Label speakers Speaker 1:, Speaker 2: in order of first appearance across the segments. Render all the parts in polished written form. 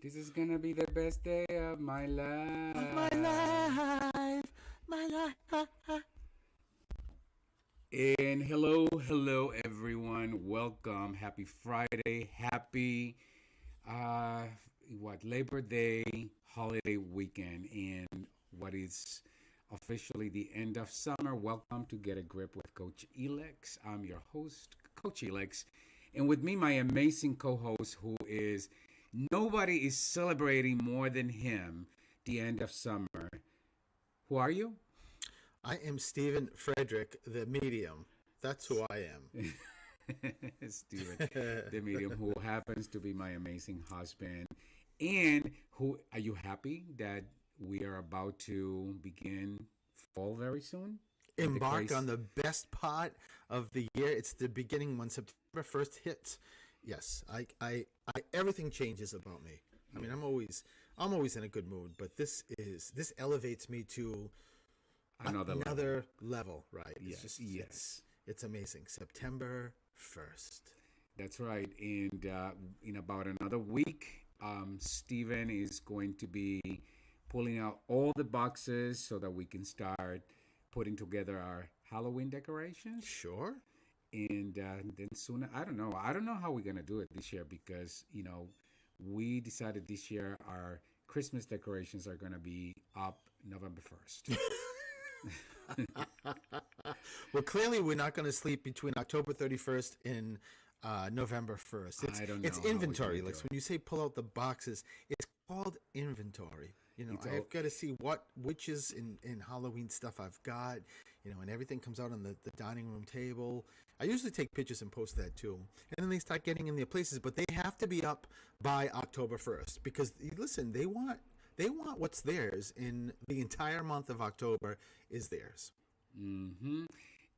Speaker 1: This is gonna be the best day of my
Speaker 2: Of my
Speaker 1: life.
Speaker 2: life, my life.
Speaker 1: And hello, everyone. Welcome. Happy Friday. Happy, uh, Labor Day holiday weekend. And what is officially the end of summer. Welcome to Get a Grip with Coach Elex. I'm your host, Coach Elex. And with me, my amazing co host, who is nobody is celebrating more than him the end of summer. Who are you?
Speaker 2: I am Stephen Frederick, the medium. That's who I am.
Speaker 1: Steven, the medium, who happens to be my amazing husband. And who are you happy that we are about to begin fall very soon? With the
Speaker 2: Embark
Speaker 1: craze.
Speaker 2: on the best part of the year. It's the beginning when September 1st hits. Yes, everything changes about me. I mean, I'm always in a good mood, but this elevates me to
Speaker 1: Another level.
Speaker 2: another level, right? It's
Speaker 1: Yes,
Speaker 2: just
Speaker 1: yes.
Speaker 2: it's amazing. September 1st.
Speaker 1: That's right. And in about another week, Steven is going to be pulling out all the boxes so that we can start putting together our Halloween decorations.
Speaker 2: Sure.
Speaker 1: And then soon, I don't know how we're gonna do it this year because we decided this year our Christmas decorations are gonna be up November 1st.
Speaker 2: Well, clearly we're not going to sleep between October 31st and November 1st. It's
Speaker 1: I don't
Speaker 2: it's
Speaker 1: know how we're gonna
Speaker 2: inventory.
Speaker 1: do
Speaker 2: Like
Speaker 1: it.
Speaker 2: when you say pull out the boxes, it's called inventory.
Speaker 1: It's all
Speaker 2: I've got to see what witches in Halloween stuff I've got. And everything comes out on the dining room table. I usually take pictures and post that too. And then they start getting in their places, but they have to be up by October 1st because listen, they want what's theirs in the entire month of October is theirs.
Speaker 1: hmm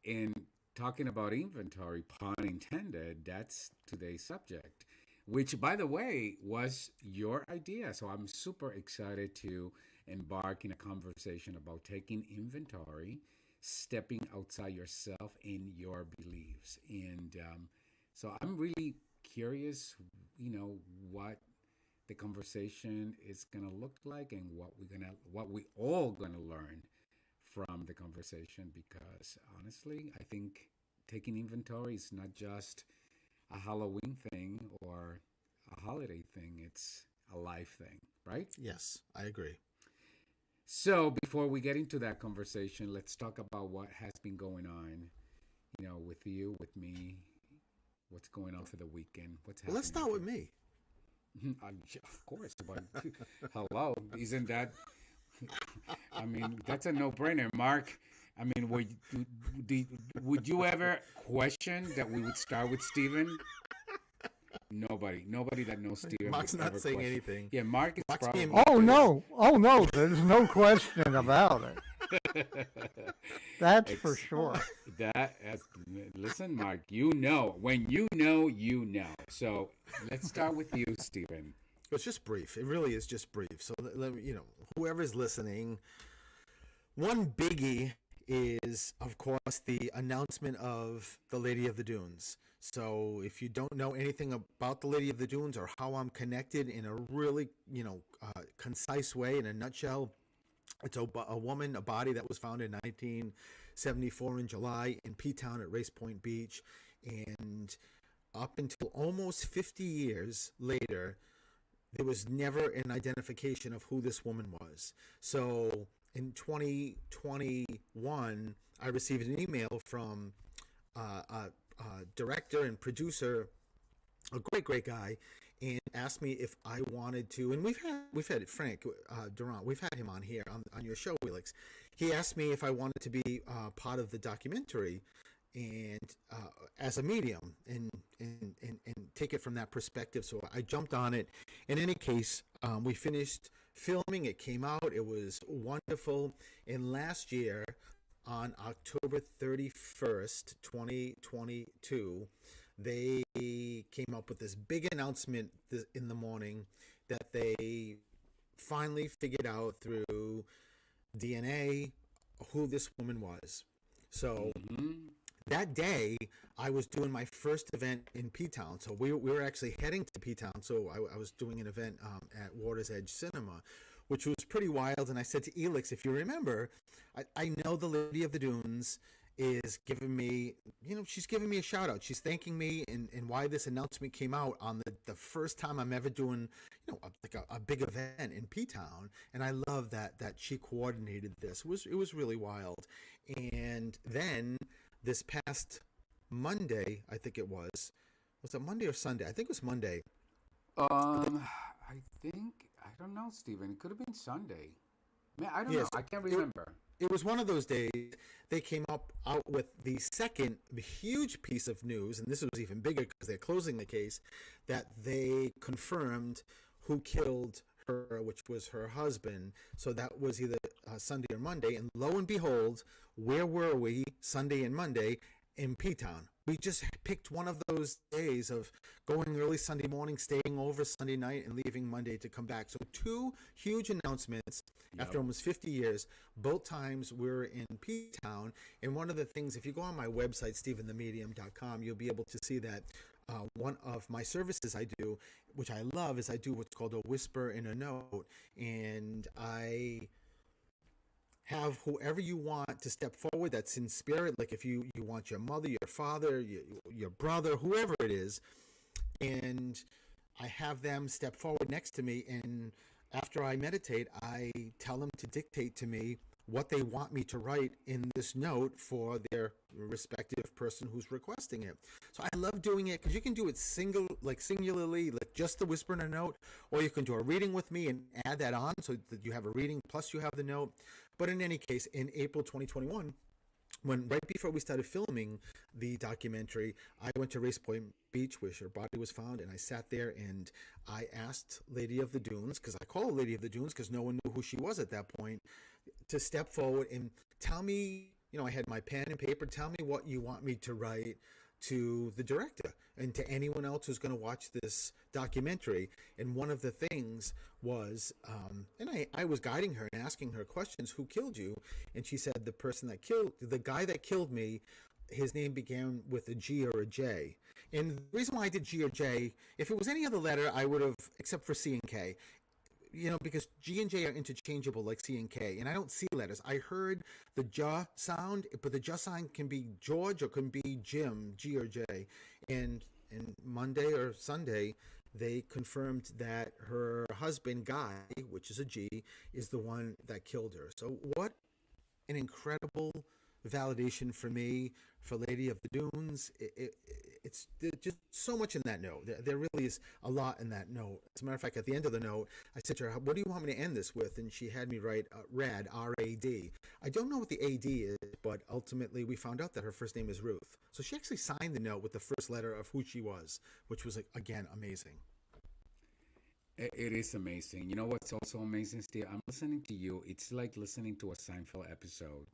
Speaker 1: And talking about inventory, pun intended, that's today's subject, which, by the way, was your idea. So I'm super excited to embark in a conversation about taking inventory, stepping outside yourself and your beliefs. And so I'm really curious, what the conversation is gonna look like and what we all gonna learn from the conversation because honestly, I think taking inventory is not just a Halloween thing or a holiday thing, it's a life thing, right?
Speaker 2: Yes, I agree.
Speaker 1: So, before we get into that conversation, let's talk about what has been going on, with you, with me, what's going on for the weekend, what's
Speaker 2: Well, let's
Speaker 1: happening
Speaker 2: start
Speaker 1: with
Speaker 2: with
Speaker 1: you.
Speaker 2: me.
Speaker 1: Yeah, of course, but hello, isn't that I mean, that's a no-brainer, Mark. I mean, do, would you ever question that we would start with Steven? Nobody that knows Steven would
Speaker 2: Mark's not
Speaker 1: ever
Speaker 2: saying
Speaker 1: question.
Speaker 2: anything.
Speaker 1: Yeah, Mark is
Speaker 2: Mark's being
Speaker 1: probably
Speaker 3: Oh
Speaker 2: mysterious.
Speaker 3: no, oh no, there's no question about it. That's for
Speaker 1: ex-
Speaker 3: sure.
Speaker 1: that. As, listen, Mark, you know when you know, you know. So let's start with you, Steven.
Speaker 2: It's just brief. It really is just brief. So let me, whoever's listening, one biggie is, of course, the announcement of the Lady of the Dunes. So if you don't know anything about the Lady of the Dunes or how I'm connected in a really, concise way, in a nutshell, it's a woman, a body that was found in 1974 in July in P-Town at Race Point Beach. And up until almost 50 years later, there was never an identification of who this woman was. So in 2021, I received an email from a director and producer, a great guy, and asked me if I wanted to. And we've had Frank Durant. We've had him on here on your show, Felix. He asked me if I wanted to be part of the documentary and as a medium and take it from that perspective. So I jumped on it. In any case, we finished filming. It came out. It was wonderful. And last year, on October 31st, 2022, they came up with this big announcement in the morning that they finally figured out through DNA who this woman was. So
Speaker 1: Mm-hmm.
Speaker 2: that day, I was doing my first event in P-Town. So we were actually heading to P-Town. So I was doing an event at Water's Edge Cinema, which was pretty wild. And I said to Elix, if you remember, I know the Lady of the Dunes is giving me, she's giving me a shout out. She's thanking me and why this announcement came out on the first time I'm ever doing, a big event in P-Town. And I love that she coordinated this. It was really wild. And then this past Monday, I think it was it Monday or Sunday? I think it was Monday.
Speaker 1: I don't know, Stephen. It could have been Sunday. Man, I don't know. I can't remember.
Speaker 2: It was one of those days. They came out with the second huge piece of news, and this was even bigger because they're closing the case, that they confirmed who killed her, which was her husband. So that was either Sunday or Monday. And lo and behold, where were we Sunday and Monday? In P-Town. We just picked one of those days of going early Sunday morning, staying over Sunday night, and leaving Monday to come back. So 2 huge announcements after almost 50 years. Both times we're in P-Town. And one of the things, if you go on my website, stephenthemedium.com, you'll be able to see that one of my services I do, which I love, is I do what's called a whisper in a note. And I have whoever you want to step forward that's in spirit, like if you want your mother, your father, your brother, whoever it is, and I have them step forward next to me, and after I meditate, I tell them to dictate to me what they want me to write in this note for their respective person who's requesting it. So I love doing it because you can do it singularly, like just the whisper in a note, or you can do a reading with me and add that on so that you have a reading plus you have the note. But in any case, in April 2021, right before we started filming the documentary, I went to Race Point Beach where her body was found, and I sat there and I asked Lady of the Dunes, because I call her Lady of the Dunes because no one knew who she was at that point, to step forward and tell me, I had my pen and paper, tell me what you want me to write to the director and to anyone else who's going to watch this documentary. And one of the things was, and I was guiding her and asking her questions, who killed you? And she said the guy that killed me, his name began with a G or a J. And the reason why I did G or J, if it was any other letter, I would have, except for C and K, because G and J are interchangeable like C and K, and I don't see letters. I heard the J sound, but the J sound can be George or can be Jim, G or J. And Monday or Sunday, they confirmed that her husband, Guy, which is a G, is the one that killed her. So what an incredible validation for me, for Lady of the Dunes. It's just so much in that note. There really is a lot in that note. As a matter of fact, at the end of the note, I said to her, what do you want me to end this with? And she had me write RAD, R-A-D. I don't know what the A-D is, but ultimately we found out that her first name is Ruth. So she actually signed the note with the first letter of who she was, which was, again, amazing.
Speaker 1: It is amazing. You know what's also amazing, Steve? I'm listening to you. It's like listening to a Seinfeld episode.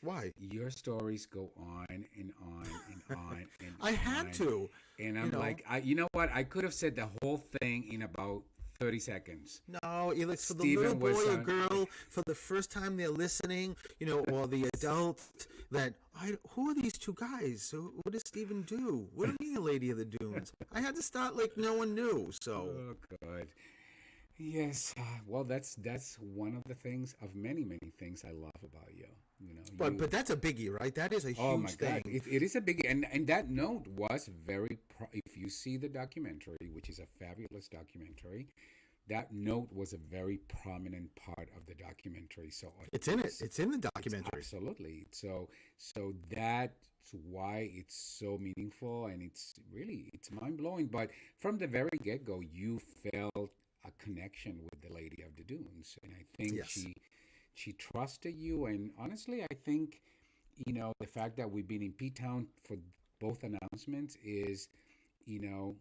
Speaker 2: Why?
Speaker 1: Your stories go on and on and on and
Speaker 2: I had to.
Speaker 1: And I'm like, you know what? I could have said the whole thing in about 30 seconds.
Speaker 2: No, Elix, for the little boy or girl, for the first time they're listening, or the adult, who are these two guys? So what does Stephen do? What do you mean, Lady of the Dunes? I had to start like no one knew, so.
Speaker 1: Oh, God. Yes. Well, that's one of the things, of many, many things I love about you.
Speaker 2: But that's a biggie, right? That is a huge thing.
Speaker 1: It is a biggie, and that note was very. If you see the documentary, which is a fabulous documentary, that note was a very prominent part of the documentary. So
Speaker 2: it's in it. It's in the documentary.
Speaker 1: Absolutely. So that's why it's so meaningful, and it's mind blowing. But from the very get go, you felt a connection with the Lady of the Dunes, and I think she trusted you. And honestly, I think the fact that we've been in P-Town for both announcements is an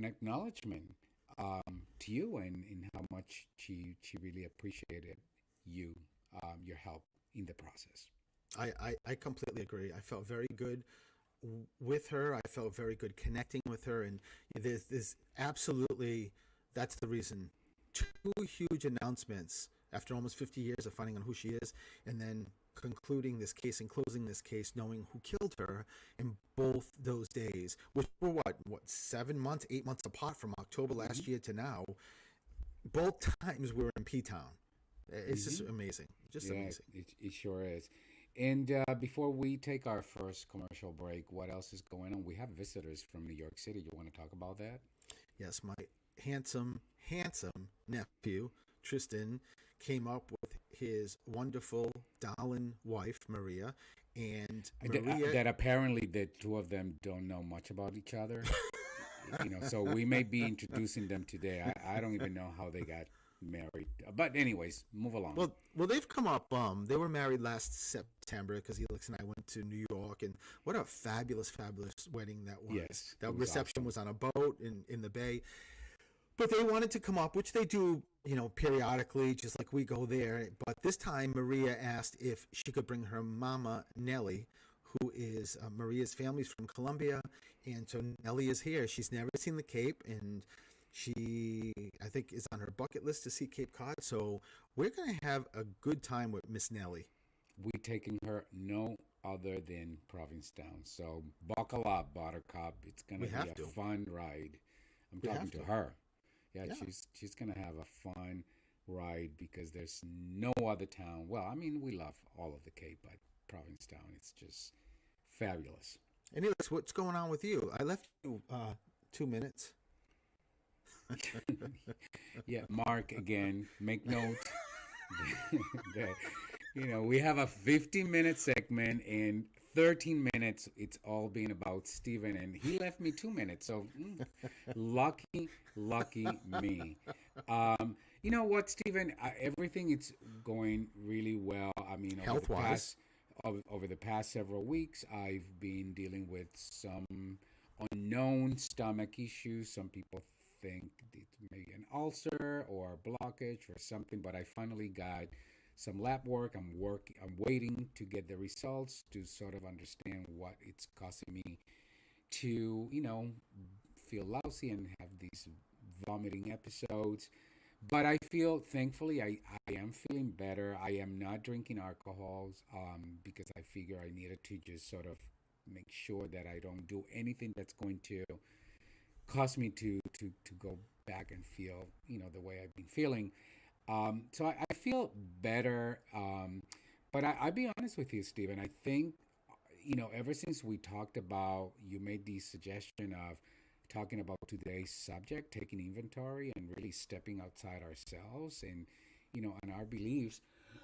Speaker 1: acknowledgement to you and how much she really appreciated you, your help in the process.
Speaker 2: I completely agree. I felt very good with her. I felt very good connecting with her, and there's absolutely, that's the reason. 2 huge announcements after almost 50 years of finding out who she is, and then concluding this case and closing this case, knowing who killed her in both those days, which were what 7 months, 8 months apart from October last year to now. Both times we were in P Town. It's just amazing, just
Speaker 1: Yeah,
Speaker 2: amazing.
Speaker 1: it sure is. And before we take our first commercial break, what else is going on? We have visitors from New York City. You want to talk about that?
Speaker 2: Yes, my handsome nephew Tristan came up with his wonderful darling wife Maria, and Maria.
Speaker 1: That apparently the two of them don't know much about each other. So we may be introducing them today. I don't even know how they got married. But anyways, move along.
Speaker 2: Well, they've come up. They were married last September because Helix and I went to New York, and what a fabulous wedding that was.
Speaker 1: Yes,
Speaker 2: That
Speaker 1: it was
Speaker 2: reception
Speaker 1: awesome.
Speaker 2: was on a boat in the bay. But they wanted to come up, which they do, periodically, just like we go there. But this time, Maria asked if she could bring her mama, Nellie, who is Maria's family's from Colombia. And so Nellie is here. She's never seen the Cape, and she, I think, is on her bucket list to see Cape Cod. So we're going to have a good time with Miss Nellie.
Speaker 1: We taking her no other than Provincetown. So buckle up, Buttercup. It's gonna
Speaker 2: We
Speaker 1: be
Speaker 2: have
Speaker 1: a
Speaker 2: to.
Speaker 1: fun ride. I'm
Speaker 2: We
Speaker 1: talking
Speaker 2: have
Speaker 1: to
Speaker 2: to.
Speaker 1: her. Yeah,
Speaker 2: Yeah.
Speaker 1: she's gonna have a fun ride because there's no other town. Well, I mean, we love all of the Cape, but Provincetown, it's just fabulous.
Speaker 2: And Helix, what's going on with you? I left you 2 minutes.
Speaker 1: Yeah, Mark, again, make note that we have a 15-minute segment and 13 minutes it's all been about Steven, and he left me 2 minutes. So lucky me. You know what, Steven? Everything is going really well. I mean,
Speaker 2: Health wise.
Speaker 1: over the past several weeks, I've been dealing with some unknown stomach issues. Some people think it may be an ulcer or a blockage or something, but I finally got some lab work. I'm waiting to get the results to sort of understand what it's causing me to, feel lousy and have these vomiting episodes. But I feel, thankfully, I am feeling better. I am not drinking alcohols because I figure I needed to just sort of make sure that I don't do anything that's going to cause me to go back and feel, the way I've been feeling. So I feel better. But I'll be honest with you, Stephen. I think, ever since we talked about, you made the suggestion of talking about today's subject, taking inventory and really stepping outside ourselves and, and our beliefs.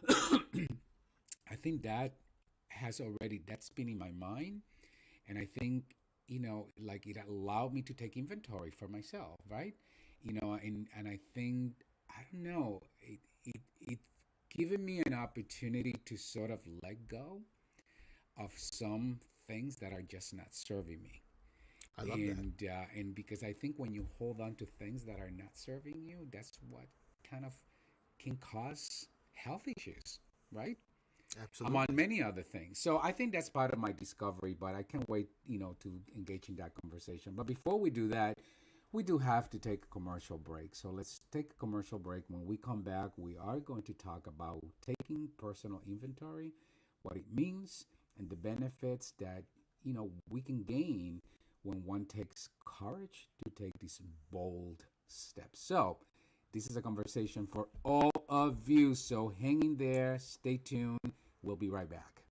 Speaker 1: I think that's been in my mind. And I think, like it allowed me to take inventory for myself, right? And I think, I don't know, it given me an opportunity to sort of let go of some things that are just not serving me.
Speaker 2: I love that.
Speaker 1: And because I think when you hold on to things that are not serving you, that's what kind of can cause health issues, right? Among
Speaker 2: Absolutely.
Speaker 1: many other things. So I think that's part of my discovery, but I can't wait, to engage in that conversation. But before we do that, we do have to take a commercial break. So let's take a commercial break. When we come back, we are going to talk about taking personal inventory, what it means, and the benefits that, we can gain when one takes courage to take these bold steps. So this is a conversation for all of you. So hang in there, stay tuned. We'll be right back.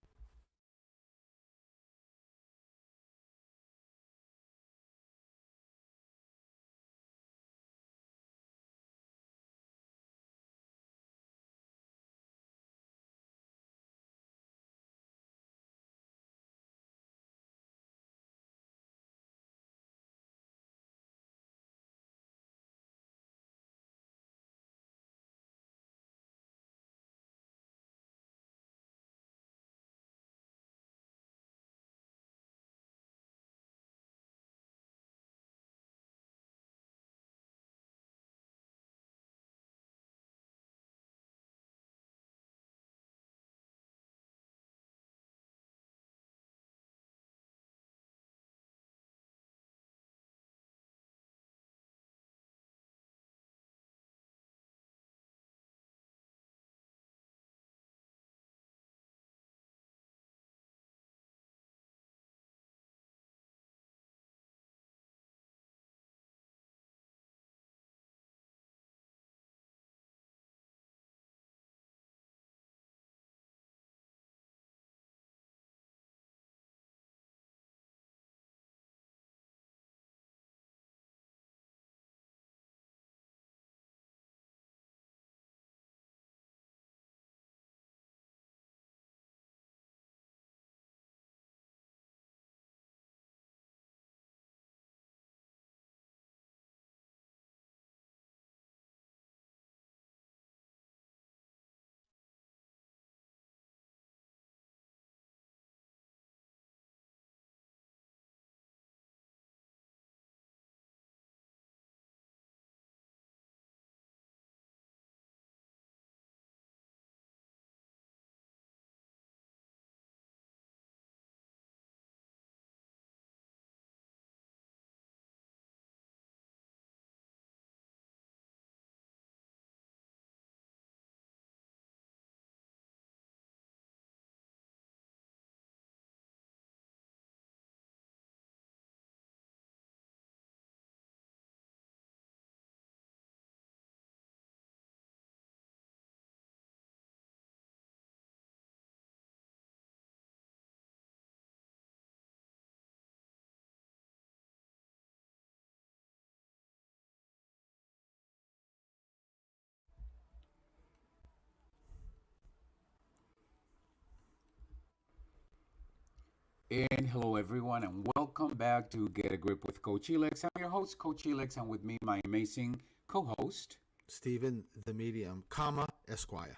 Speaker 1: And hello, everyone, and welcome back to Get a Grip with Coach Elix. I'm your host, Coach Elix, and with me, my amazing co-host,
Speaker 2: Stephen, the medium, comma, Esquire.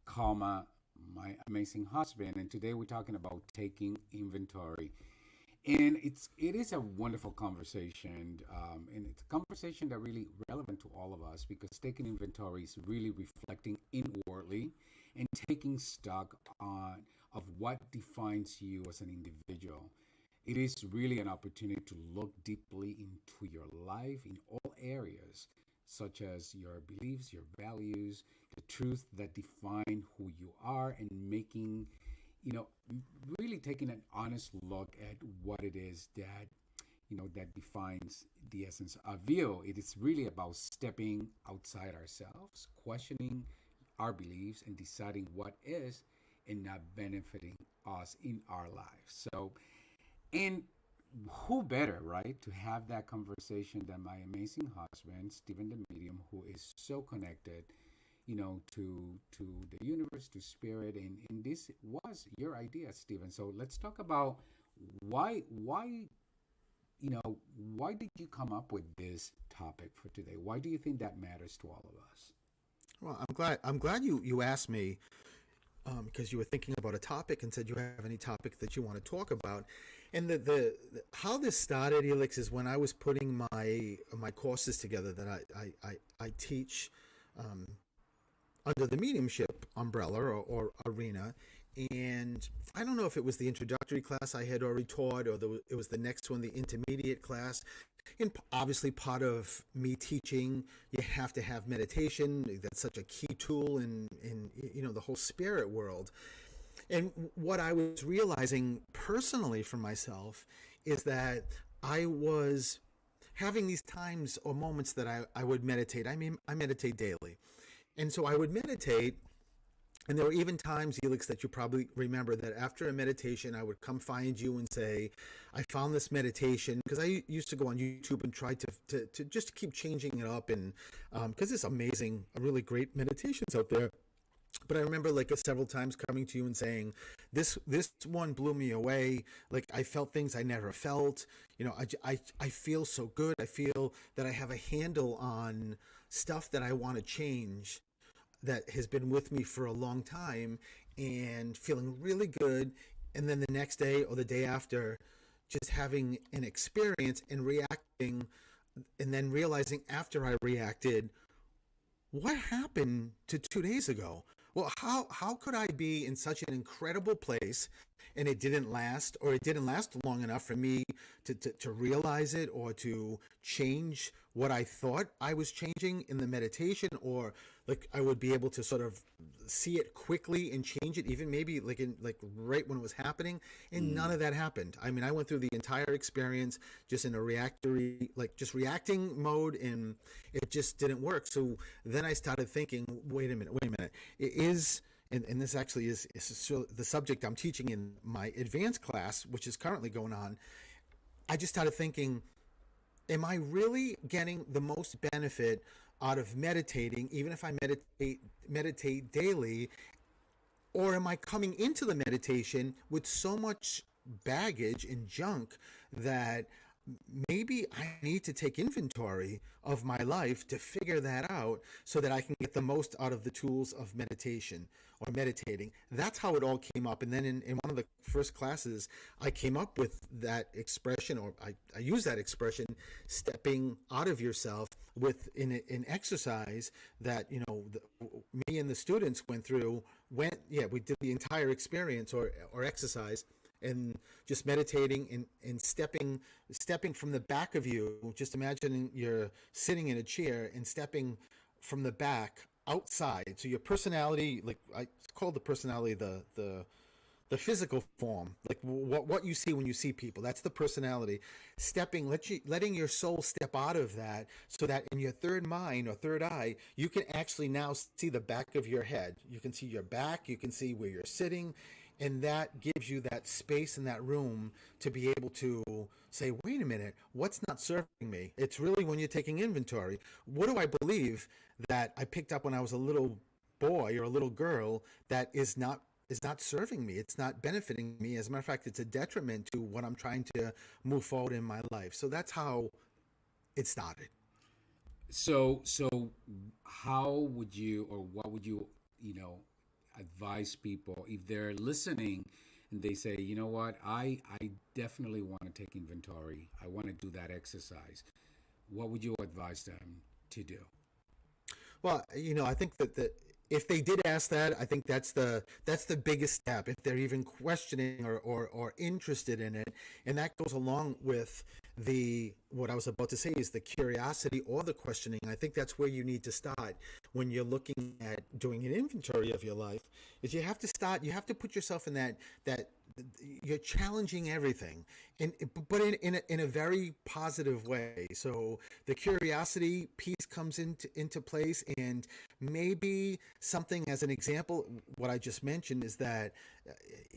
Speaker 1: comma, my amazing husband. And today we're talking about taking inventory. And it is a wonderful conversation, and it's a conversation that really relevant to all of us because taking inventory is really reflecting inwardly and taking stock on of what defines you as an individual. It is really an opportunity to look deeply into your life in all areas, such as your beliefs, your values, the truth that define who you are, and making you know, really taking an honest look at what it is that that defines the essence of you. It is really about stepping outside ourselves, questioning our beliefs, and deciding what is and not benefiting us in our lives. So, and who better, right, to have that conversation than my amazing husband, Stephen the Medium, who is so connected to the universe, to spirit, and this was your idea, Stephen. So let's talk about why why did you come up with this topic for today? Why do you think that matters to all of us?
Speaker 2: Well, I'm glad you asked me because you were thinking about a topic and said you have any topic that you want to talk about. And the how this started, Elix, is when I was putting my courses together that I teach under the mediumship umbrella or arena. And I don't know if it was the introductory class I had already taught or it was the next one, the intermediate class. And obviously part of me teaching, you have to have meditation. That's such a key tool in the whole spirit world. And what I was realizing personally for myself is that I was having these times or moments that I would meditate. I mean, I meditate daily. And so I would meditate, and there were even times, Elix, that you probably remember that after a meditation, I would come find you and say, I found this meditation, because I used to go on YouTube and try to just keep changing it up, and because it's amazing, really great meditations out there. But I remember like several times coming to you and saying, this one blew me away. Like I felt things I never felt. I feel so good. I feel that I have a handle on stuff that I want to change that has been with me for a long time and feeling really good. And then the next day or the day after, just having an experience and reacting, and then realizing after I reacted, what happened to 2 days ago? Well, how could I be in such an incredible place and it didn't last, or it didn't last long enough for me to realize it or to change what I thought I was changing in the meditation, or like I would be able to sort of see it quickly and change it, even maybe like right when it was happening, and none of that happened. I mean, I went through the entire experience just in a reactory, like just reacting mode, and it just didn't work. So then I started thinking, wait a minute, it is. And this actually is the subject I'm teaching in my advanced class, which is currently going on. I just started thinking, am I really getting the most benefit out of meditating, even if I meditate daily, or am I coming into the meditation with so much baggage and junk that maybe I need to take inventory of my life to figure that out so that I can get the most out of the tools of meditation or meditating? That's how it all came up. And then in one of the first classes, I came up with that expression, or I use that expression, stepping out of yourself, with an exercise that me and the students went through. We did the entire experience or exercise, and just meditating and stepping from the back of you. Just imagining you're sitting in a chair and stepping from the back outside. So your personality, like I call the personality the physical form, like what you see when you see people. That's the personality. Letting your soul step out of that, so that in your third mind or third eye, you can actually now see the back of your head. You can see your back. You can see where you're sitting. And that gives you that space and that room to be able to say, wait a minute, what's not serving me? It's really when you're taking inventory. What do I believe that I picked up when I was a little boy or a little girl that is not not serving me. It's not benefiting me. As a matter of fact, it's a detriment to what I'm trying to move forward in my life. So that's how it started.
Speaker 1: So how would you, or what would you, advise people if they're listening and they say, you know what, I definitely want to take inventory. I want to do that exercise. What would you advise them to do?
Speaker 2: Well, I think that if they did ask that, I think that's the biggest step. If they're even questioning or interested in it, and that goes along with the what I was about to say is the curiosity or the questioning. I think that's where you need to start when you're looking at doing an inventory of your life. Is you have to start. You have to put yourself in that you're challenging everything, but in a very positive way. So the curiosity piece comes into place, and maybe something as an example, what I just mentioned is that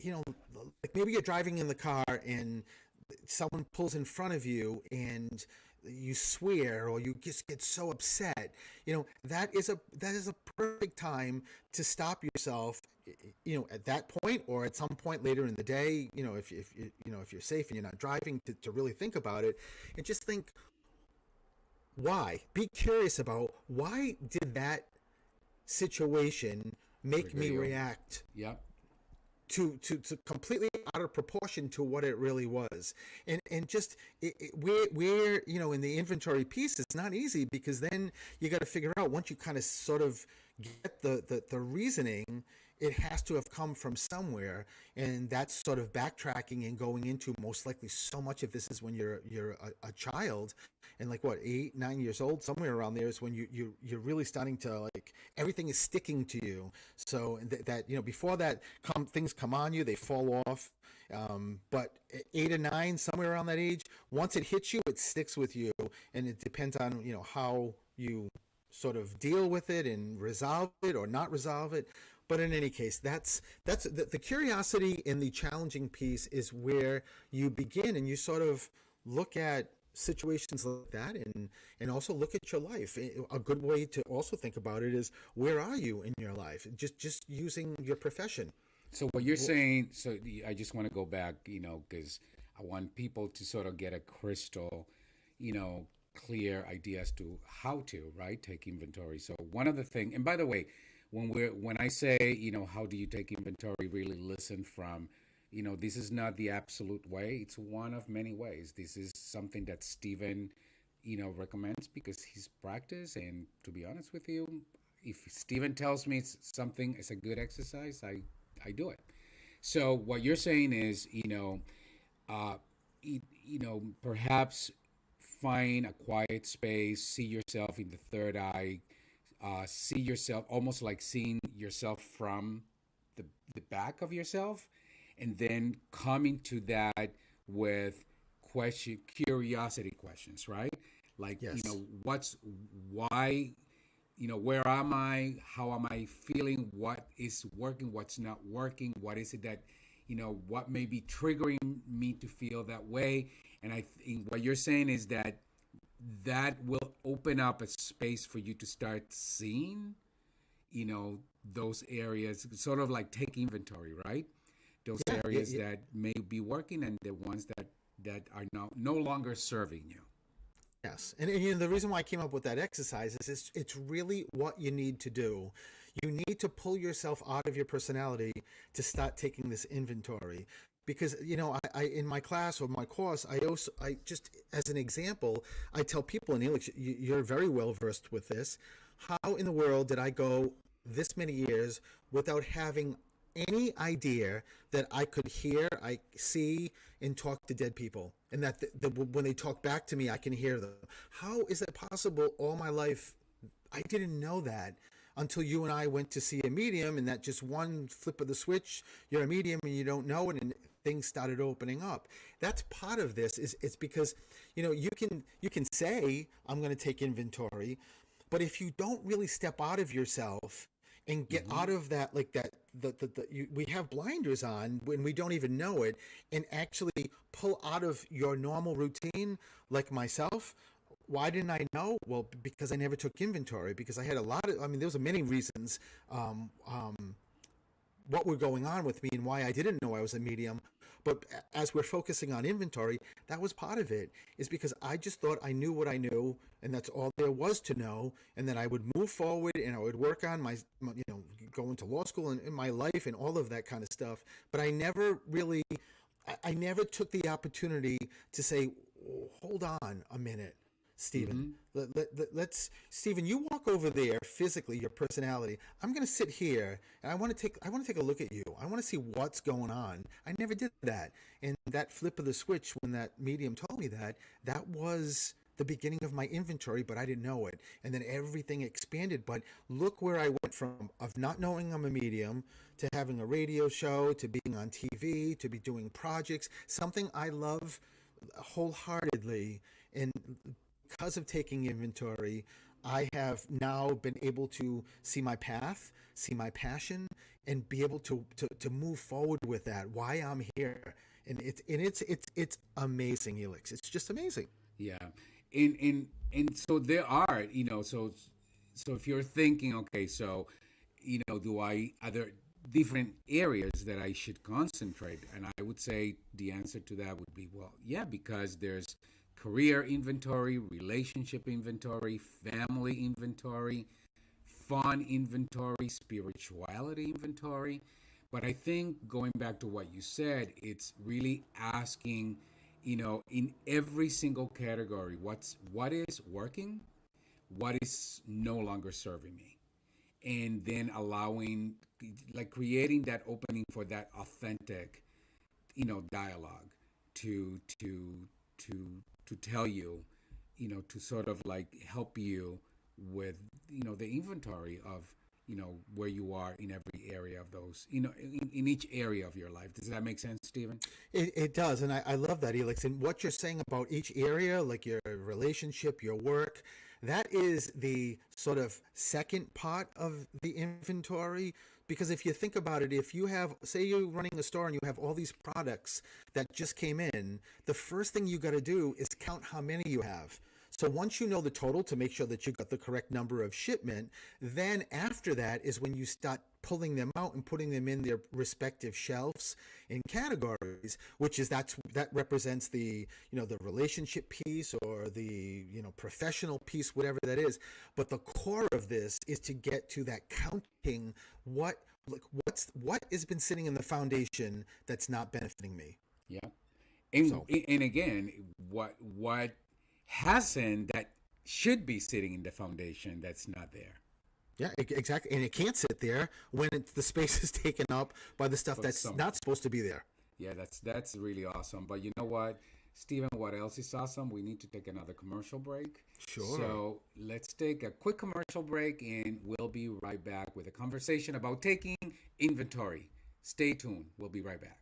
Speaker 2: like maybe you're driving in the car and someone pulls in front of you and you swear or you just get so upset. That is a perfect time to stop yourself, at that point or at some point later in the day, if you're safe and you're not driving, to really think about it and just think, why? Be curious about, why did that situation make
Speaker 1: Trigger
Speaker 2: me
Speaker 1: you.
Speaker 2: react
Speaker 1: Yep.
Speaker 2: to completely out of proportion to what it really was. And just we're in the inventory piece, it's not easy, because then you got to figure out, once you kind of sort of get the reasoning, it has to have come from somewhere. And that's sort of backtracking and going into, most likely, so much of this is when you're a child, and like what, 8, 9 years old, somewhere around there is when you're really starting to, like, everything is sticking to you. So that before that, things come on you, they fall off. But at 8 or 9, somewhere around that age, once it hits you, it sticks with you, and it depends on how you sort of deal with it and resolve it or not resolve it. But in any case, that's the curiosity and the challenging piece is where you begin, and you sort of look at situations like that, and also look at your life. A good way to also think about it is, where are you in your life? Just using your profession.
Speaker 1: So what you're saying, so I just want to go back, because I want people to sort of get a crystal, clear idea as to how to, right, take inventory. So one of the thing, and by the way, when I say, how do you take inventory, really listen from, this is not the absolute way. It's one of many ways. This is something that Stephen, recommends because he's practiced. And to be honest with you, if Stephen tells me something is a good exercise, I do it. So what you're saying is, uh, perhaps find a quiet space, see yourself in the third eye, see yourself almost like seeing yourself from the back of yourself, and then coming to that with curiosity questions, right? Like,
Speaker 2: Yes.
Speaker 1: why, where am I? How am I feeling? What is working? What's not working? What is it that, what may be triggering me to feel that way? And I think what you're saying is that will open up a space for you to start seeing, those areas, sort of like take inventory, right? Those
Speaker 2: Yeah, yeah,
Speaker 1: areas
Speaker 2: yeah.
Speaker 1: that may be working and the ones that are no longer serving you.
Speaker 2: Yes, and the reason why I came up with that exercise is it's really what you need to do. You need to pull yourself out of your personality to start taking this inventory. Because I in my class or my course, I just, as an example, I tell people, and Felix, you're very well versed with this. How in the world did I go this many years without having any idea that I could hear, I see, and talk to dead people, and that when they talk back to me, I can hear them? How is that possible? All my life, I didn't know that until you and I went to see a medium, and that just one flip of the switch, you're a medium and you don't know it, and things started opening up. That's part of this. Is it's because you can say, I'm going to take inventory, but if you don't really step out of yourself and get
Speaker 1: Hmm.
Speaker 2: out of that, like that, we have blinders on when we don't even know it, and actually pull out of your normal routine, like myself. Why didn't I know? Well, because I never took inventory, because I had a lot of, I mean, there was many reasons. what were going on with me and why I didn't know I was a medium. But as we're focusing on inventory, that was part of it, is because I just thought I knew what I knew, and that's all there was to know. And then I would move forward and I would work on go into law school and in my life and all of that kind of stuff. But I never really, I never took the opportunity to say, hold on a minute, Stephen.
Speaker 1: Mm-hmm.
Speaker 2: Let's Stephen, you walk over there physically, your personality. I'm going to sit here and I want to take a look at you. I want to see what's going on. I never did that. And that flip of the switch when that medium told me that, that was the beginning of my inventory, but I didn't know it. And then everything expanded. But look where I went from of not knowing I'm a medium to having a radio show to being on TV to be doing projects, something I love wholeheartedly. And because of taking inventory, I have now been able to see my path, see my passion, and be able to move forward with that. Why I'm here, and it's amazing, Elix. It's just amazing.
Speaker 1: Yeah, and so there are, so if you're thinking, okay, so do I are there different areas that I should concentrate? And I would say the answer to that would be, well, yeah, because there's career inventory, relationship inventory, family inventory, fun inventory, spirituality inventory. But I think going back to what you said, it's really asking, in every single category, what is working, what is no longer serving me, and then allowing, like, creating that opening for that authentic, dialogue to to tell you, to sort of like help you with, the inventory of, where you are in every area of those, in each area of your life. Does that make sense, Stephen?
Speaker 2: It does, and I love that, Elix. And what you're saying about each area, like your relationship, your work, that is the sort of second part of the inventory. Because if you think about it, if you have, say you're running a store and you have all these products that just came in, the first thing you got to do is count how many you have. So once you know the total to make sure that you got the correct number of shipment, then after that is when you start pulling them out and putting them in their respective shelves in categories, which is that represents the, the relationship piece or the, professional piece, whatever that is. But the core of this is to get to that counting what has been sitting in the foundation that's not benefiting me.
Speaker 1: Yeah. And
Speaker 2: So
Speaker 1: and again, what hasn't, that should be sitting in the foundation, that's not there.
Speaker 2: yeah, exactly, and it can't sit there when the space is taken up by the stuff
Speaker 1: For
Speaker 2: that's
Speaker 1: some,
Speaker 2: not supposed to be there.
Speaker 1: yeah, that's really awesome. But you know what, Stephen, what else is awesome? We need to take another commercial break.
Speaker 2: Sure.
Speaker 1: So let's take a quick commercial break, and we'll be right back with a conversation about taking inventory. Stay tuned. We'll be right back.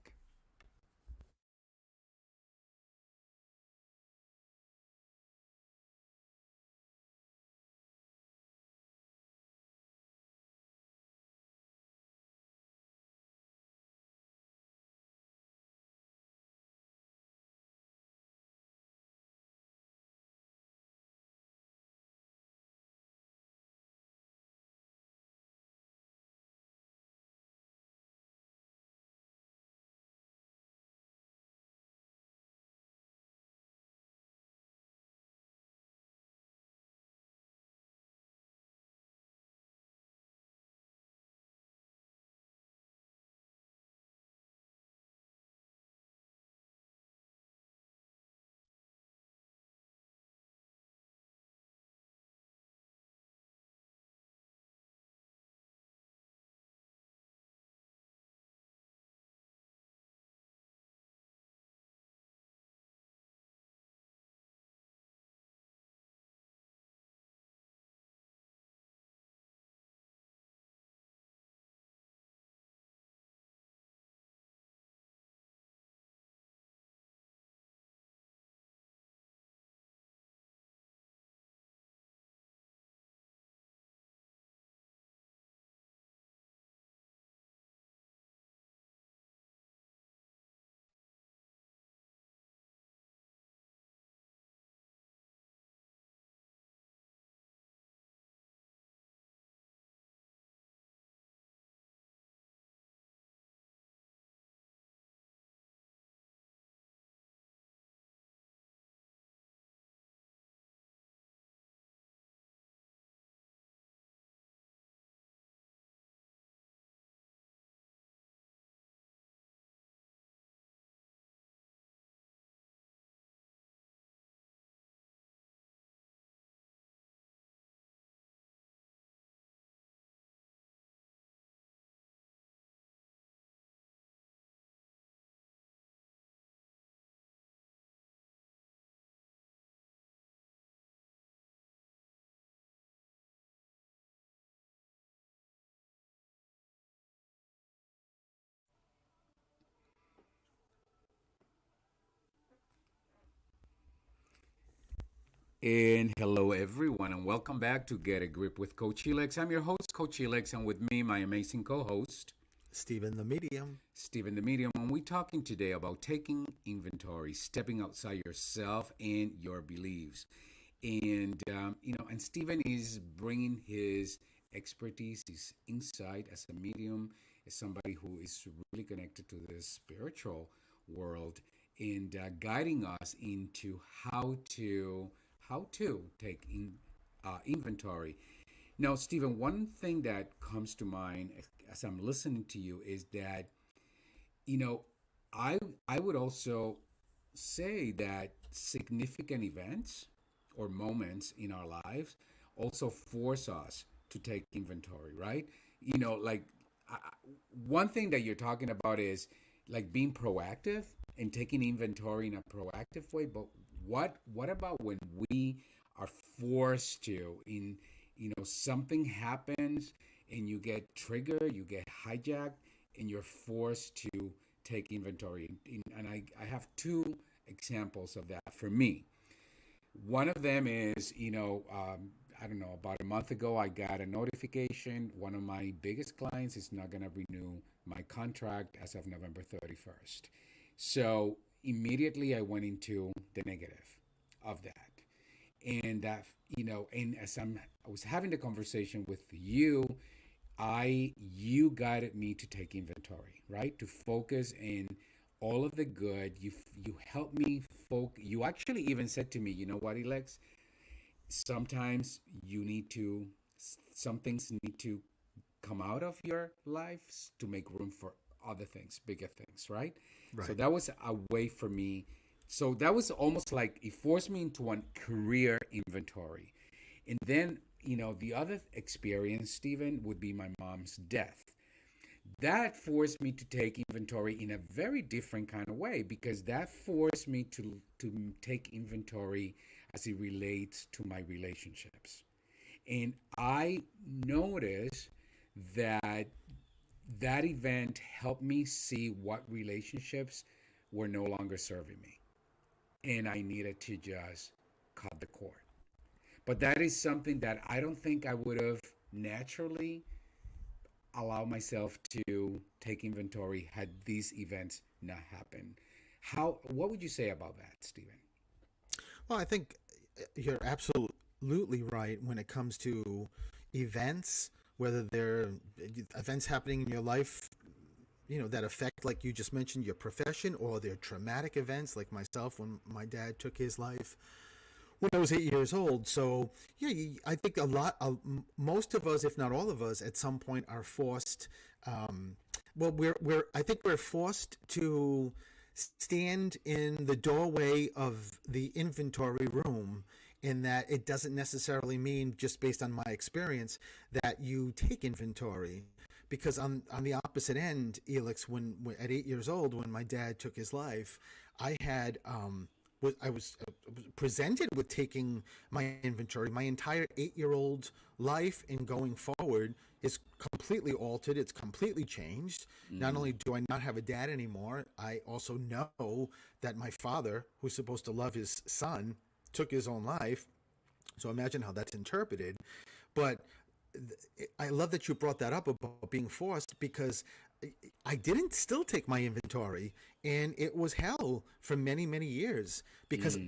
Speaker 1: And hello, everyone, and welcome back to Get a Grip with Coach Helix. I'm your host, Coach Helix, and with me, my amazing co host,
Speaker 2: Stephen the Medium.
Speaker 1: Stephen the Medium. And we're talking today about taking inventory, stepping outside yourself and your beliefs. And Stephen is bringing his expertise, his insight as a medium, as somebody who is really connected to the spiritual world, and guiding us into how to take inventory. Now, Stephen, one thing that comes to mind as I'm listening to you is that you know I I would also say that significant events or moments in our lives also force us to take inventory, right? Like I, one thing that you're talking about is like being proactive and taking inventory in a proactive way. But what about when we are forced to something happens and you get triggered, you get hijacked, and you're forced to take inventory. And I have two examples of that for me. One of them is, I don't know, about a month ago, I got a notification. One of my biggest clients is not going to renew my contract as of November 31st. So immediately I went into the negative of that. And and I was having the conversation with you, you guided me to take inventory, right? To focus in all of the good. You helped me focus. You actually even said to me, you know what, Alex? Sometimes some things need to come out of your lives to make room for other things, bigger things, right? So
Speaker 2: Right.
Speaker 1: that was a way for me. So that was almost like it forced me into one career inventory. And then, the other experience, Stephen, would be my mom's death. That forced me to take inventory in a very different kind of way, because that forced me to take inventory as it relates to my relationships. And I noticed that that event helped me see what relationships were no longer serving me. And I needed to just cut the cord. But that is something that I don't think I would have naturally allowed myself to take inventory had these events not happened. What would you say about that, Stephen?
Speaker 2: Well, I think you're absolutely right when it comes to events, whether they're events happening in your life, that affect, like you just mentioned, your profession, or they're traumatic events, like myself when my dad took his life when I was 8 years old. So yeah, I think most of us, if not all of us, at some point are forced. Um, well, I think we're forced to stand in the doorway of the inventory room. In that it doesn't necessarily mean, just based on my experience, that you take inventory. Because on the opposite end, Elix, when at 8 years old, when my dad took his life, I had I was presented with taking my inventory. My entire 8 year old life and going forward is completely altered. It's completely changed. Not
Speaker 1: Mm-hmm.
Speaker 2: only do I not have a dad anymore, I also know that my father, who's supposed to love his son, took his own life. So imagine how that's interpreted. But I love that you brought that up about being forced, because I didn't still take my inventory, and it was hell for many, many years, because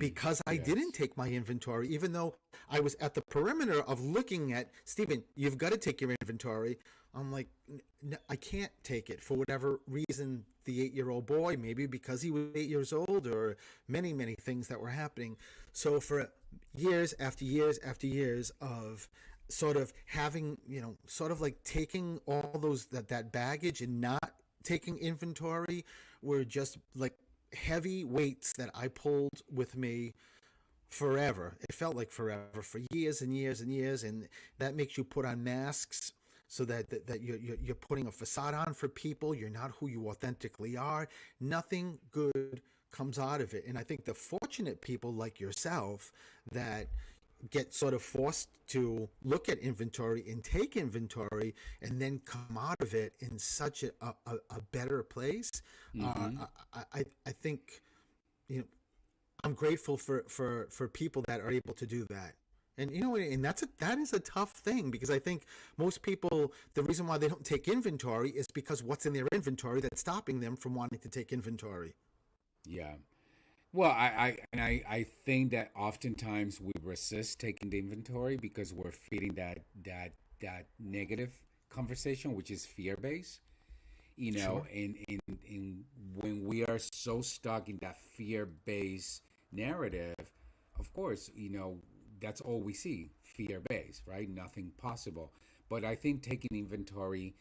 Speaker 2: I didn't
Speaker 1: Yes.
Speaker 2: take my inventory, even though I was at the perimeter of looking at Stephen. You've got to take your inventory. I'm like, I can't take it for whatever reason. The 8 year old boy, maybe because he was 8 years old, or many, many things that were happening. So for years after years after years of sort of having, sort of like taking all that baggage and not taking inventory, were just like heavy weights that I pulled with me forever. It felt like forever, for years and years and years. And that makes you put on masks, so that you're putting a facade on for people. You're not who you authentically are. Nothing good comes out of it. And I think the fortunate people like yourself that get sort of forced to look at inventory and take inventory, and then come out of it in such a better place.
Speaker 1: Mm-hmm.
Speaker 2: I think, you know I'm grateful for people that are able to do that. And and that is a tough thing, because I think most people, the reason why they don't take inventory is because what's in their inventory that's stopping them from wanting to take inventory.
Speaker 1: Yeah. Well, I think that oftentimes we resist taking the inventory because we're feeding that negative conversation, which is fear based.
Speaker 2: Sure.
Speaker 1: And when we are so stuck in that fear based narrative, of course, that's all we see, fear based, right? Nothing possible. But I think taking inventory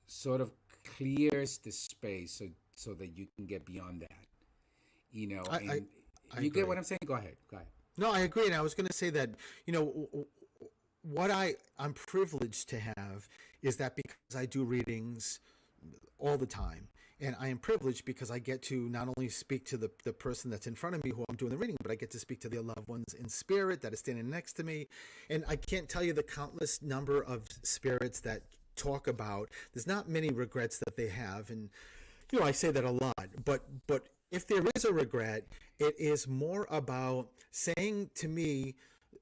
Speaker 1: sort of clears the space so that you can get beyond that,
Speaker 2: I I,
Speaker 1: and
Speaker 2: I
Speaker 1: you get
Speaker 2: agree.
Speaker 1: what I'm saying. Go ahead, go ahead.
Speaker 2: No, I agree, and I was going to say that what I'm privileged to have is that because I do readings all the time. And I am privileged because I get to not only speak to the person that's in front of me who I'm doing the reading, but I get to speak to their loved ones in spirit that are standing next to me. And I can't tell you the countless number of spirits that talk about, there's not many regrets that they have. And, I say that a lot, but if there is a regret, it is more about saying to me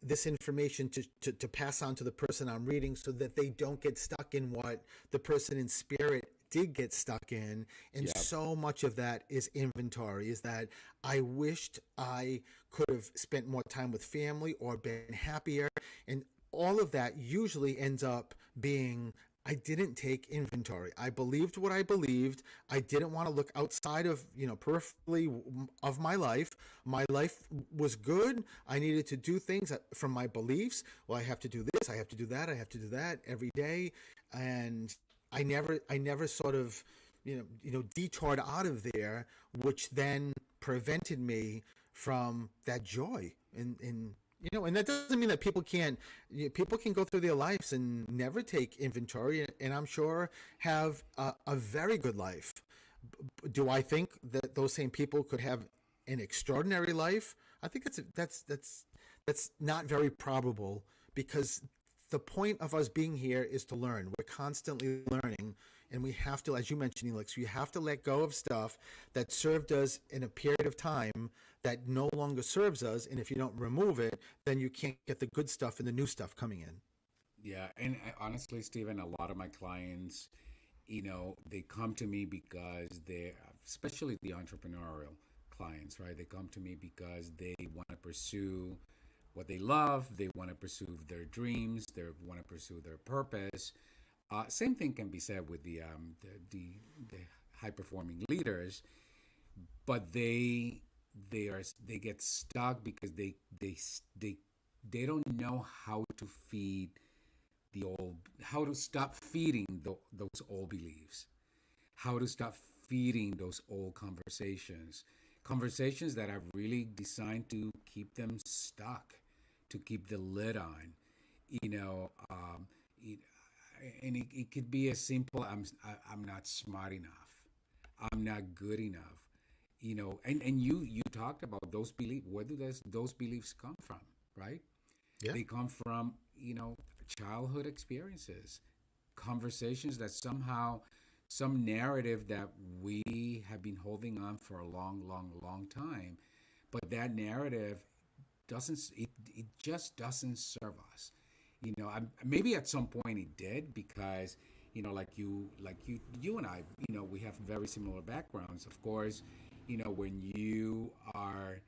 Speaker 2: this information to pass on to the person I'm reading, so that they don't get stuck in what the person in spirit did get stuck in. And
Speaker 1: Yeah.
Speaker 2: so much of that is inventory, is that I wished I could have spent more time with family or been happier. And all of that usually ends up being, I didn't take inventory. I believed what I believed. I didn't want to look outside of, peripherally of my life. My life was good. I needed to do things from my beliefs. Well, I have to do this. I have to do that. I have to do that every day. And I never sort of, detoured out of there, which then prevented me from that joy. And that doesn't mean that people can go through their lives and never take inventory, and I'm sure have a very good life. Do I think that those same people could have an extraordinary life? I think that's not very probable, because the point of us being here is to learn. We're constantly learning, and we have to, as you mentioned, Elix, you have to let go of stuff that served us in a period of time that no longer serves us. And if you don't remove it, then you can't get the good stuff and the new stuff coming in.
Speaker 1: Yeah, and honestly, Stephen, a lot of my clients, they come to me because they, especially the entrepreneurial clients, right? They come to me because they want to pursue what they love. They want to pursue their dreams. They want to pursue their purpose. Same thing can be said with the high performing leaders, but they get stuck because they they don't know how to feed the old, how to stop feeding those old beliefs, how to stop feeding those old conversations that are really designed to keep them stuck, to keep the lid on, you know it, and it could be as simple, I'm not smart enough, I'm not good enough, and you talked about those beliefs. Where do those beliefs come from, right?
Speaker 2: Yeah.
Speaker 1: They come from, childhood experiences, conversations that somehow, some narrative that we have been holding on for a long, long, long time, but that narrative it just doesn't serve us. Maybe at some point it did, because like you and I, we have very similar backgrounds. Of course, when you are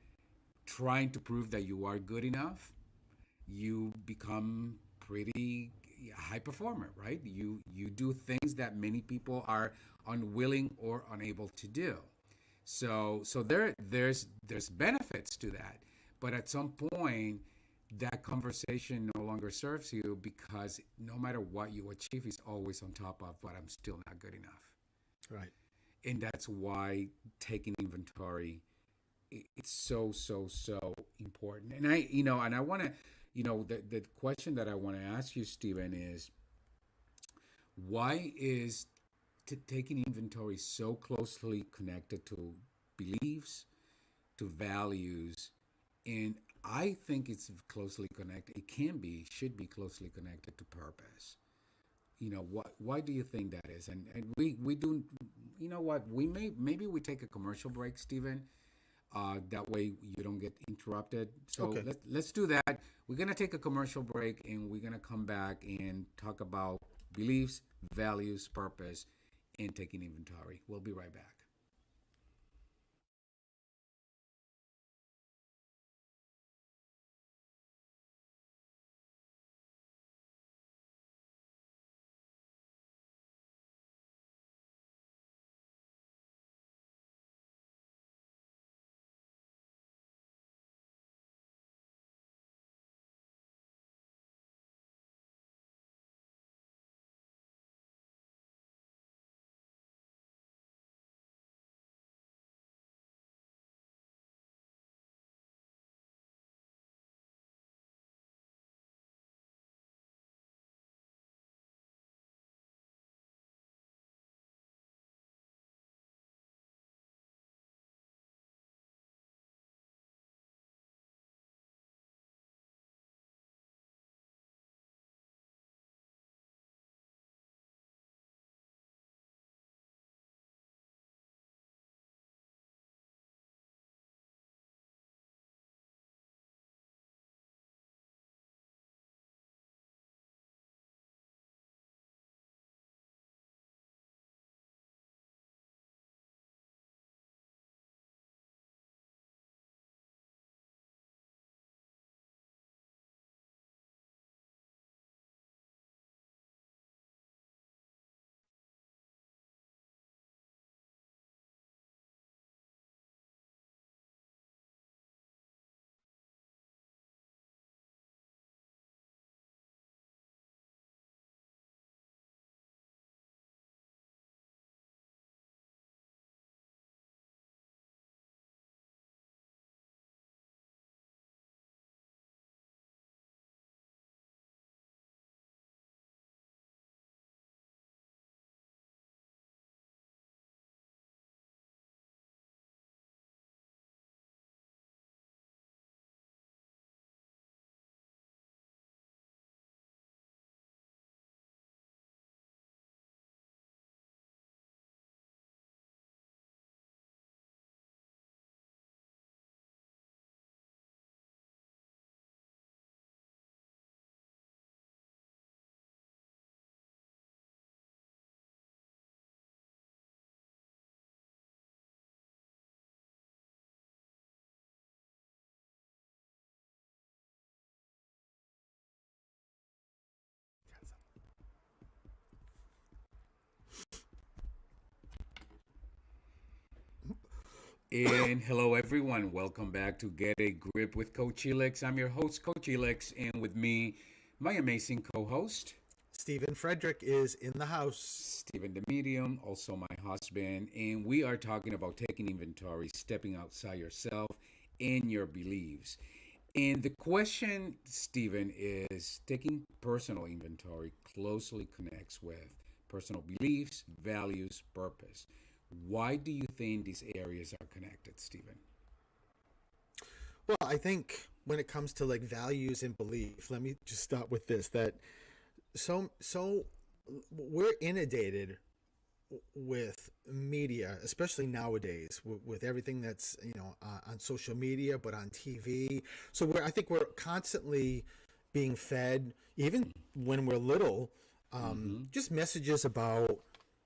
Speaker 1: trying to prove that you are good enough, you become pretty high performer, right? You do things that many people are unwilling or unable to do. So there's benefits to that, but at some point that conversation no longer serves you, because no matter what you achieve is always on top of, but I'm still not good enough.
Speaker 2: Right.
Speaker 1: And that's why taking inventory, it's so important. And I want to, the question that I want to ask you, Stephen, is why is taking inventory so closely connected to beliefs, to values, and I think it's closely connected. It can be, should be closely connected to purpose. Why do you think that is? And we do. You know what? We maybe we take a commercial break, Stephen. That way you don't get interrupted. So
Speaker 2: Okay.
Speaker 1: let's do that. We're gonna take a commercial break, and we're gonna come back and talk about beliefs, values, purpose, and taking inventory. We'll be right back. And hello, everyone. Welcome back to Get a Grip with Coach Elix. I'm your host, Coach Elix, and with me, my amazing co host,
Speaker 2: Stephen Frederick is in the house.
Speaker 1: Stephen the Medium, also my husband. And we are talking about taking inventory, stepping outside yourself and your beliefs. And the question, Stephen, is taking personal inventory closely connects with personal beliefs, values, purpose. Why do you think these areas are connected, Stephen?
Speaker 2: Well, I think when it comes to like values and belief, let me just start with this that so we're inundated with media, especially nowadays, with everything that's on social media, but on TV. So I think we're constantly being fed, even when we're little,
Speaker 1: Mm-hmm.
Speaker 2: just messages about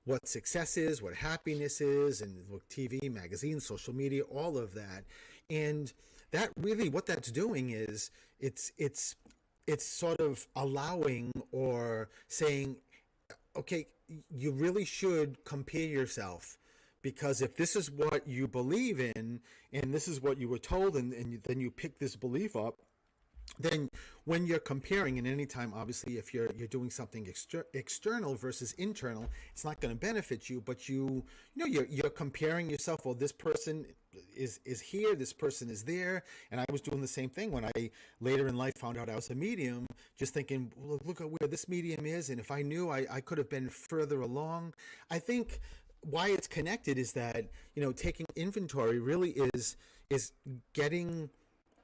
Speaker 2: what success is, what happiness is, and look, TV, magazines, social media, all of that, and that really what that's doing is it's it's sort of allowing or saying, okay, you really should compare yourself, because if this is what you believe in and this is what you were told, and then you pick this belief up, then when you're comparing, and anytime obviously if you're doing something external versus internal, it's not going to benefit you, but you're comparing yourself. Well, this person is here, this person is there, and I was doing the same thing when I later in life found out I was a medium, just thinking, look at where this medium is, and if I knew, I could have been further along. I think why it's connected is that taking inventory really is getting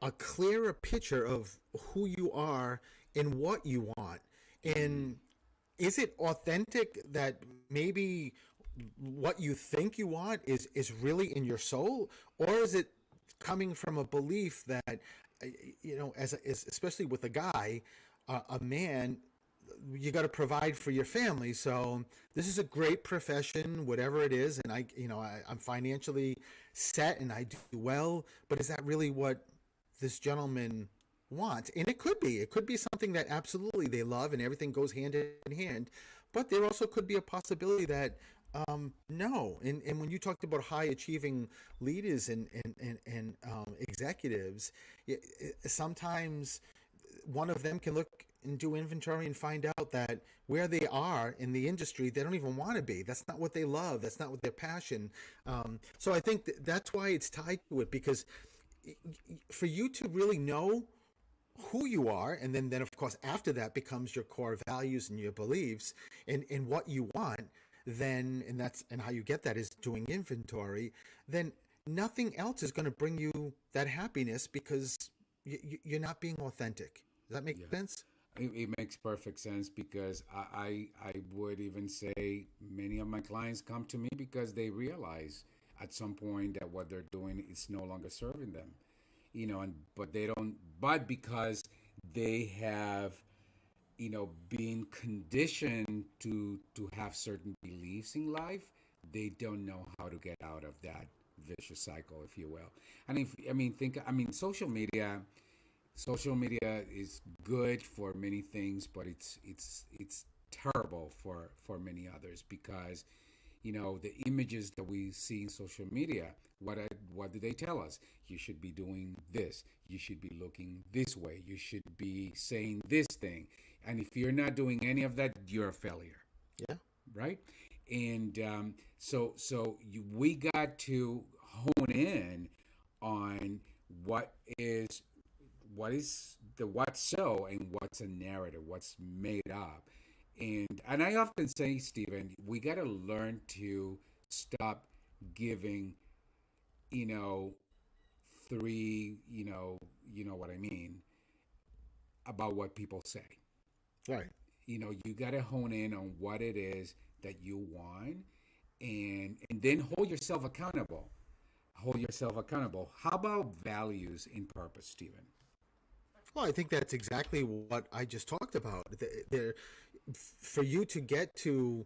Speaker 2: a clearer picture of who you are and what you want. And is it authentic that maybe what you think you want is really in your soul, or is it coming from a belief that, as especially with a guy, a man, you got to provide for your family. So this is a great profession, whatever it is, and I'm financially set and I do well. But is that really what this gentleman wants? And it could be something that absolutely they love and everything goes hand in hand. But there also could be a possibility that no. And when you talked about high achieving leaders and executives, sometimes one of them can look and do inventory and find out that where they are in the industry, they don't even want to be. That's not what they love. That's not what their passion. So I think that's why it's tied to it, because for you to really know who you are, and then of course after that becomes your core values and your beliefs and what you want, then and how you get that is doing inventory. Then nothing else is going to bring you that happiness, because you're not being authentic. Does that make sense?
Speaker 1: It makes perfect sense, because I would even say many of my clients come to me because they realize at some point that what they're doing is no longer serving them, but they don't, but because they have, been conditioned to have certain beliefs in life, they don't know how to get out of that vicious cycle, if you will. And social media is good for many things, but it's terrible for many others, because the images that we see in social media, what do they tell us? You should be doing this, you should be looking this way, you should be saying this thing, and if you're not doing any of that, you're a failure.
Speaker 2: Yeah.
Speaker 1: Right. And we got to hone in on what is the what's so and what's a narrative, what's made up. And I often say, Stephen, we got to learn to stop giving, three, what I mean, about what people say.
Speaker 2: Right.
Speaker 1: You got to hone in on what it is that you want, and then hold yourself accountable. How about values and purpose, Stephen?
Speaker 2: Well, I think that's exactly what I just talked about. For you to get to,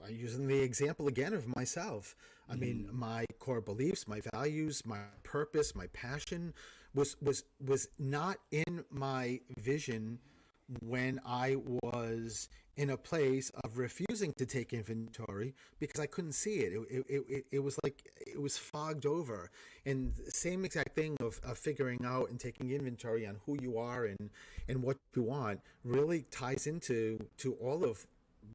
Speaker 2: using the example again of myself, I mean, my core beliefs, my values, my purpose, my passion was not in my vision when I was in a place of refusing to take inventory because I couldn't see it. It was like it was fogged over. And same exact thing of figuring out and taking inventory on who you are and what you want really ties into all of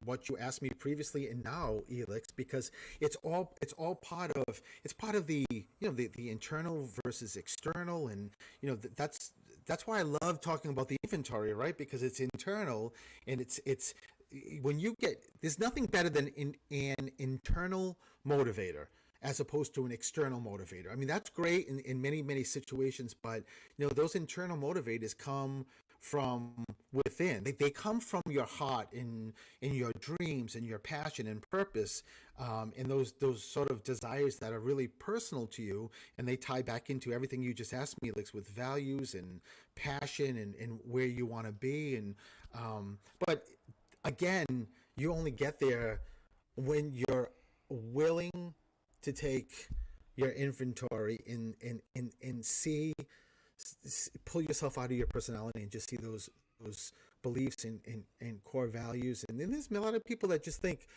Speaker 2: what you asked me previously and now, Elix, because it's all part of the the internal versus external, and that's why I love talking about the inventory, right? Because it's internal, and it's when you get, there's nothing better than an internal motivator as opposed to an external motivator. I mean, that's great in many situations, but those internal motivators come from within. They come from your heart, in your dreams and your passion and purpose, and those sort of desires that are really personal to you, and they tie back into everything you just asked me, like with values and passion and where you want to be. And but again, you only get there when you're willing to take your inventory and see, pull yourself out of your personality and just see those beliefs and core values. And then there's a lot of people that just think,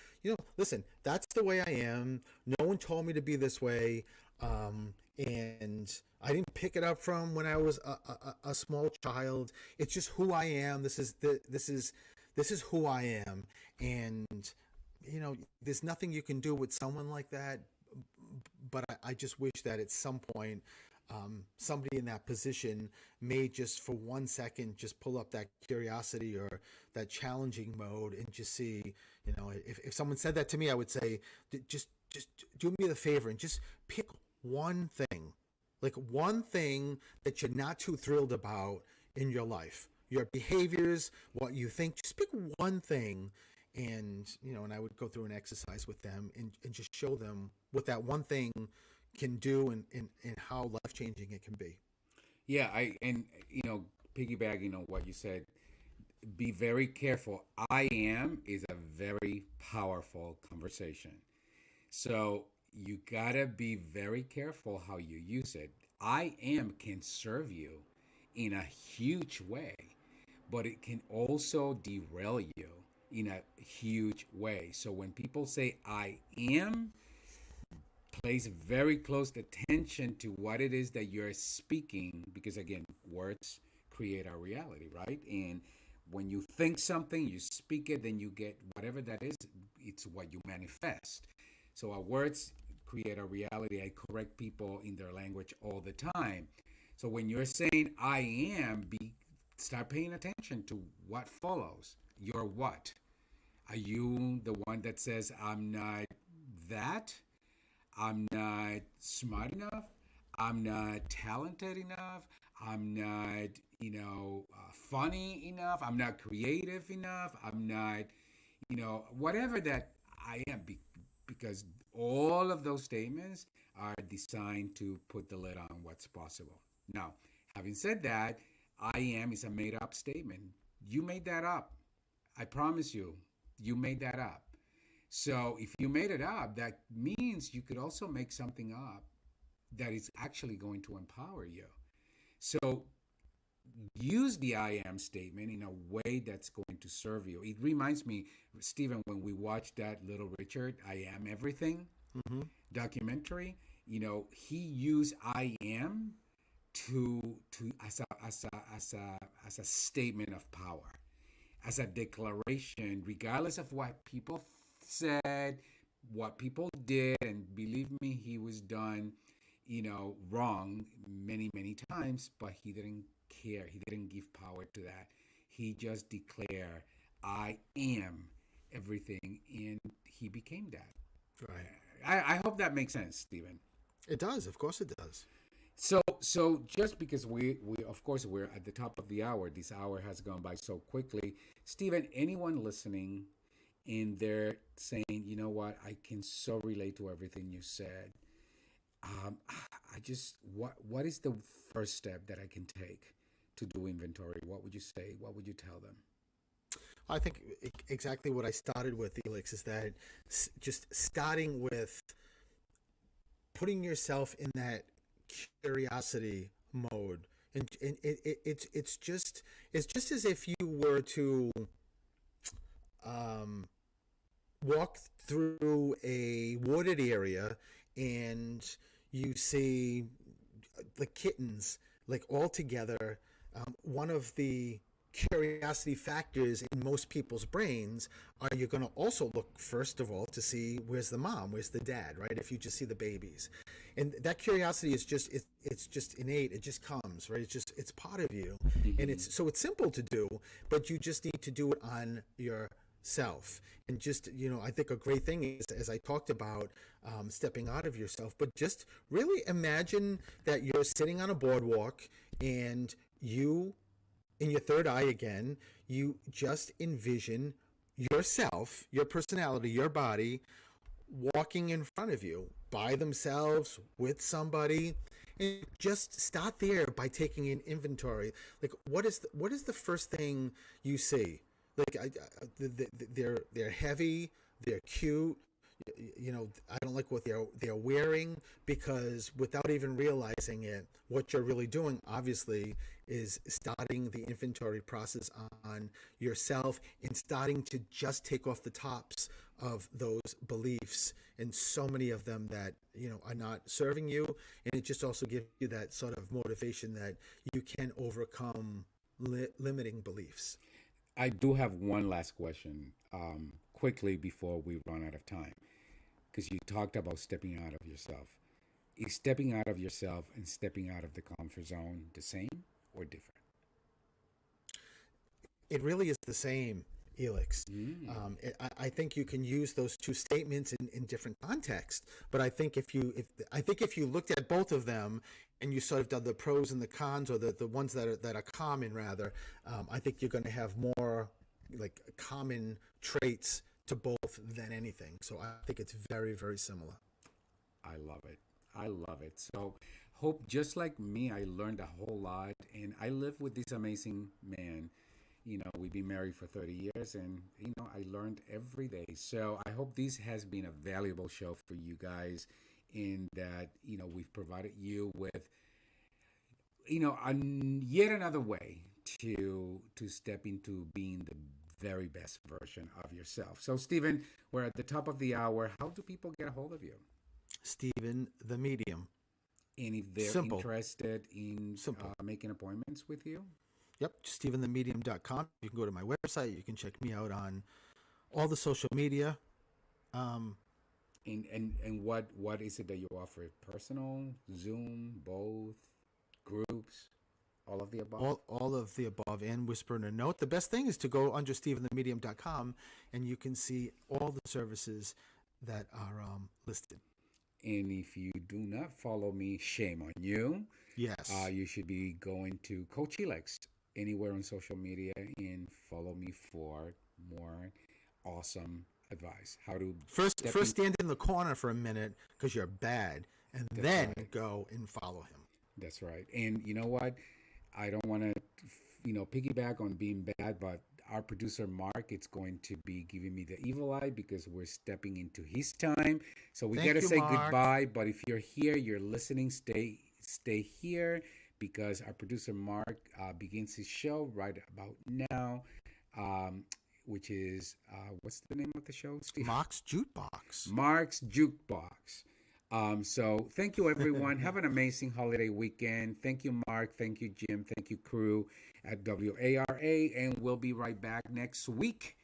Speaker 2: listen, that's the way I am. No one told me to be this way, and I didn't pick it up from when I was a small child. It's just who I am. This is who I am. And there's nothing you can do with someone like that. But I just wish that at some point, somebody in that position may just for 1 second just pull up that curiosity or that challenging mode and just see, if someone said that to me, I would say, just do me the favor and just pick one thing, like one thing that you're not too thrilled about in your life, your behaviors, what you think. Just pick one thing. And I would go through an exercise with them and just show them what that one thing can do and how life changing it can be.
Speaker 1: Yeah, piggybacking on what you said, be very careful. I am is a very powerful conversation. So you gotta be very careful how you use it. I am can serve you in a huge way, but it can also derail you in a huge way. So when people say I am, place very close attention to what it is that you're speaking, because again, words create our reality, right? And when you think something, you speak it, then you get whatever that is, it's what you manifest. So our words create a reality. I correct people in their language all the time. So when you're saying I am, start paying attention to what follows. You're what? Are you the one that says I'm not that? I'm not smart enough. I'm not talented enough. I'm not, funny enough. I'm not creative enough. I'm not, whatever that I am. Because all of those statements are designed to put the lid on what's possible. Now, having said that, I am is a made up statement. You made that up. I promise you, you made that up. So if you made it up, that means you could also make something up that is actually going to empower you. So use the I am statement in a way that's going to serve you. It reminds me, Stephen, when we watched that Little Richard, I Am Everything
Speaker 2: Mm-hmm.
Speaker 1: documentary, he used I am to as a statement of power, as a declaration, regardless of what people said, what people did, and believe me, he was done, wrong many times, but he didn't care. He didn't give power to that. He just declared, "I am everything," and he became that.
Speaker 2: Right.
Speaker 1: I hope that makes sense, Stephen.
Speaker 2: It does. Of course, it does.
Speaker 1: So just because we of course we're at the top of the hour, this hour has gone by so quickly. Stephen, anyone listening and they're saying, you know what, I can so relate to everything you said. I just what is the first step that I can take to do inventory? What would you say? What would you tell them?
Speaker 2: I think exactly what I started with, Felix, is that just starting with putting yourself in that curiosity mode, and it's just as if you were to um, walk through a wooded area and you see the kittens like all together. One of the curiosity factors in most people's brains are you're going to also look first of all to see where's the mom, where's the dad, right? If you just see the babies, and that curiosity is just it's just innate. It just comes, right? It's part of you, and
Speaker 1: Mm-hmm.
Speaker 2: it's simple to do, but you just need to do it on yourself. And just, I think a great thing is, as I talked about, stepping out of yourself, but just really imagine that you're sitting on a boardwalk and you, in your third eye again, you just envision yourself, your personality, your body walking in front of you by themselves with somebody, and just start there by taking an inventory. Like, what is the first thing you see? Like, they're heavy, they're cute. I don't like what they're wearing, because without even realizing it, what you're really doing, obviously, is starting the inventory process on yourself and starting to just take off the tops of those beliefs, and so many of them that are not serving you. And it just also gives you that sort of motivation that you can overcome limiting beliefs.
Speaker 1: I do have one last question, quickly before we run out of time, because you talked about stepping out of yourself. Is stepping out of yourself and stepping out of the comfort zone the same or different?
Speaker 2: It really is the same, Elix.
Speaker 1: Mm.
Speaker 2: I think you can use those two statements in different contexts, but I think if you looked at both of them and you sort of done the pros and the cons, or the ones that are common rather, I think you're going to have more like common traits to both than anything. So I think it's very, very similar.
Speaker 1: I love it. I love it. So, hope just like me, I learned a whole lot, and I live with this amazing man. We've been married for 30 years, and I learned every day. So, I hope this has been a valuable show for you guys, in that we've provided you with yet another way to step into being the very best version of yourself. So, Stephen, we're at the top of the hour. How do people get a hold of you?
Speaker 2: Stephen the Medium.
Speaker 1: And if they're
Speaker 2: Simple.
Speaker 1: interested in
Speaker 2: Simple.
Speaker 1: making appointments with you?
Speaker 2: Yep, stephenthemedium.com. You can go to my website. You can check me out on all the social media.
Speaker 1: And what is it that you offer? Personal, Zoom, both, groups, all of the above?
Speaker 2: All of the above, and whisper in a note. The best thing is to go under stephenthemedium.com, and you can see all the services that are listed.
Speaker 1: And if you do not follow me, shame on you.
Speaker 2: Yes.
Speaker 1: You should be going to Coach Elex anywhere on social media and follow me for more awesome advice. How to
Speaker 2: First stand in the corner for a minute because you're bad, and then go and follow him.
Speaker 1: That's right. And you know what? I don't want to, piggyback on being bad, but our producer Mark is going to be giving me the evil eye because we're stepping into his time. So we got to say
Speaker 2: Mark.
Speaker 1: goodbye. But if you're here, you're listening, stay here, because our producer Mark begins his show right about now, which is what's the name of the show, Steve?
Speaker 2: Mark's Jukebox.
Speaker 1: Mark's Jukebox. So thank you, everyone. Have an amazing holiday weekend. Thank you, Mark. Thank you, Jim. Thank you, crew at WARA. And we'll be right back next week.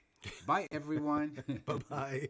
Speaker 1: Bye, everyone.
Speaker 2: Bye-bye.